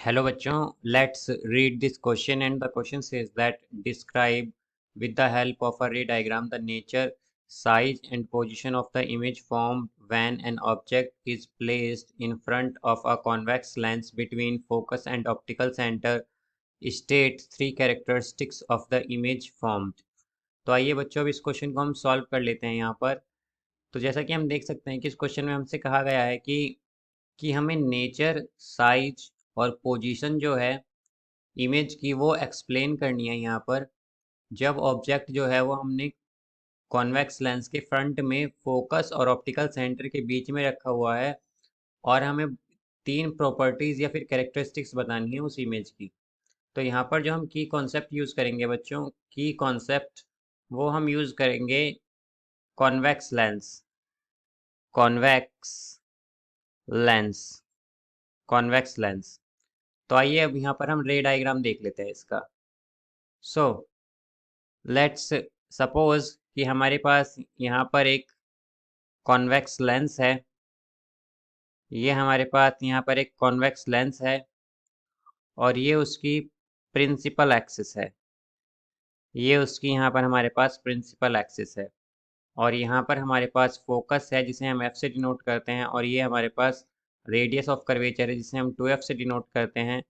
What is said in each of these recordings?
Hello बच्चों, let's read this question and the question says that describe with the help of a ray diagram the nature, size and position of the image formed when an object is placed in front of a convex lens between focus and optical center. State three characteristics of the image formed. तो आइए बच्चों अब इस question को हम solve कर लेते हैं यहाँ पर। तो जैसा कि हम देख सकते हैं कि इस क्वेश्चन में हमसे कहा गया है कि हमें नेचर, साइज और पोजीशन जो है इमेज की वो एक्सप्लेन करनी है यहाँ पर। जब ऑब्जेक्ट जो है वो हमने कॉन्वेक्स लेंस के फ्रंट में फोकस और ऑप्टिकल सेंटर के बीच में रखा हुआ है और हमें तीन प्रॉपर्टीज़ या फिर कैरेक्टरिस्टिक्स बतानी है उस इमेज की। तो यहाँ पर जो हम की कॉन्सेप्ट यूज़ करेंगे बच्चों, की कॉन्सेप्ट वो हम यूज़ करेंगे convex lens, convex lens, convex lens. तो आइए अब यहाँ पर हम रे डायग्राम देख लेते हैं इसका। सो लेट्स सपोज कि हमारे पास यहाँ पर एक कॉन्वेक्स लेंस है। ये हमारे पास यहाँ पर एक कॉन्वेक्स लेंस है और ये उसकी प्रिंसिपल एक्सिस है। ये उसकी यहाँ पर हमारे पास प्रिंसिपल एक्सिस है और यहाँ पर हमारे पास फोकस है जिसे हम एफ से डिनोट करते हैं और ये हमारे पास रेडियस ऑफ कर्वेचर है जिसे हम 2f से डिनोट करते हैं।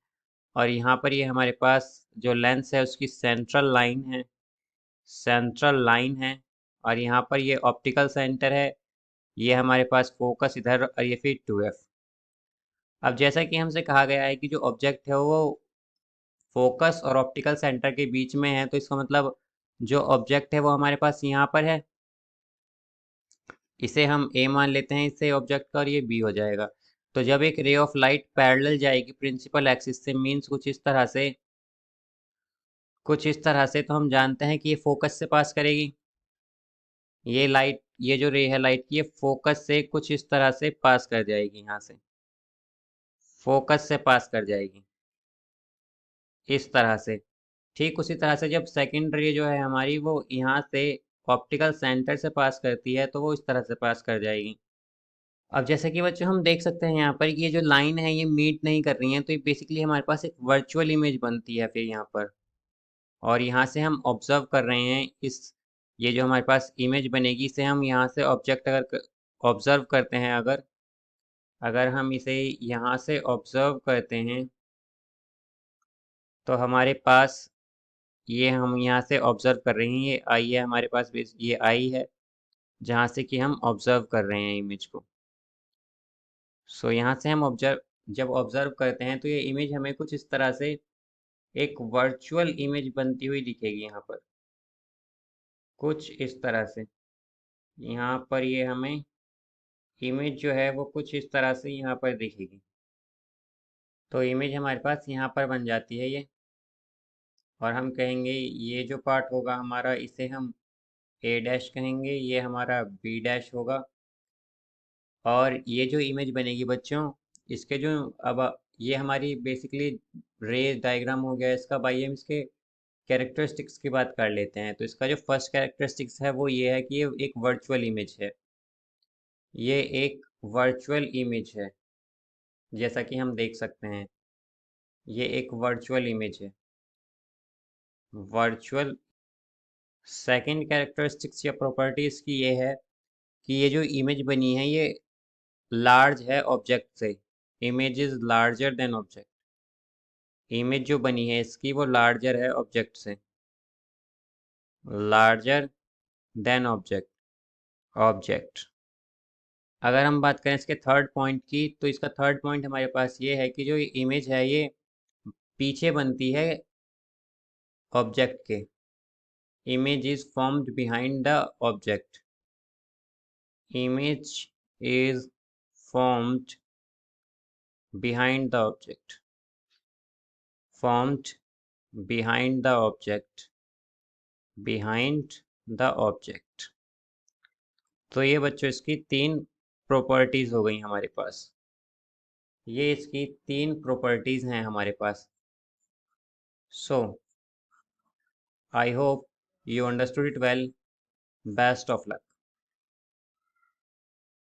और यहाँ पर ये हमारे पास जो लेंस है उसकी सेंट्रल लाइन है, सेंट्रल लाइन है। और यहाँ पर ये ऑप्टिकल सेंटर है, ये हमारे पास फोकस इधर और ये फिर 2f। अब जैसा कि हमसे कहा गया है कि जो ऑब्जेक्ट है वो फोकस और ऑप्टिकल सेंटर के बीच में है, तो इसका मतलब जो ऑब्जेक्ट है वो हमारे पास यहाँ पर है। इसे हम ए मान लेते हैं इससे ऑब्जेक्ट का और ये बी हो जाएगा। तो जब एक रे ऑफ लाइट पैरेलल जाएगी प्रिंसिपल एक्सिस से, मीन्स कुछ इस तरह से, कुछ इस तरह से, तो हम जानते हैं कि ये फोकस से पास करेगी। ये लाइट, ये जो रे है लाइट की, ये फोकस से कुछ इस तरह से पास कर जाएगी, यहाँ से फोकस से पास कर जाएगी इस तरह से। ठीक उसी तरह से जब सेकंड रे जो है हमारी वो यहाँ से ऑप्टिकल सेंटर से पास करती है तो वो इस तरह से पास कर जाएगी। अब जैसे कि बच्चों हम देख सकते हैं यहाँ पर ये जो लाइन है ये मीट नहीं कर रही है, तो ये बेसिकली हमारे पास एक वर्चुअल इमेज बनती है फिर यहाँ पर। और यहाँ से हम ऑब्जर्व कर रहे हैं इस, ये जो हमारे पास इमेज बनेगी इसे हम यहाँ से ऑब्जेक्ट अगर ऑब्जर्व करते हैं, अगर अगर हम इसे यहाँ से ऑब्जर्व करते हैं तो हमारे पास ये, हम यहाँ से ऑब्जर्व कर रहे हैं, ये आई है हमारे पास, ये आई है जहाँ से कि हम ऑब्जर्व कर रहे हैं इमेज को। सो यहाँ से हम ऑब्जर्व, जब ऑब्जर्व करते हैं तो ये इमेज हमें कुछ इस तरह से एक वर्चुअल इमेज बनती हुई दिखेगी यहाँ पर, कुछ इस तरह से। यहाँ पर ये हमें इमेज जो है वो कुछ इस तरह से यहाँ पर दिखेगी। तो इमेज हमारे पास यहाँ पर बन जाती है ये, और हम कहेंगे ये जो पार्ट होगा हमारा इसे हम ए डैश कहेंगे, ये हमारा बी डैश होगा। और ये जो इमेज बनेगी बच्चों, इसके जो, अब ये हमारी बेसिकली रे डायग्राम हो गया इसका। बाई हम इसके कैरेक्टरिस्टिक्स की बात कर लेते हैं। तो इसका जो फर्स्ट कैरेक्टरिस्टिक्स है वो ये है कि ये एक वर्चुअल इमेज है, ये एक वर्चुअल इमेज है जैसा कि हम देख सकते हैं। ये एक वर्चुअल इमेज है, वर्चुअल। सेकंड कैरेक्टरिस्टिक्स या प्रॉपर्टी इसकी ये है कि ये जो इमेज बनी है ये लार्ज है ऑब्जेक्ट से। Image is larger than object. Image जो बनी है इसकी वो लार्जर है ऑब्जेक्ट से, लार्जर देन ऑब्जेक्ट, ऑब्जेक्ट। अगर हम बात करें इसके थर्ड पॉइंट की, तो इसका थर्ड पॉइंट हमारे पास ये है कि जो इमेज है ये पीछे बनती है ऑब्जेक्ट के। Image is formed behind the object, image is formed behind the object, formed behind the object, behind the object. तो ये बच्चों इसकी तीन प्रॉपर्टीज हो गई हमारे पास। ये इसकी तीन प्रॉपर्टीज हैं हमारे पास। So I hope you understood it well. Best of luck.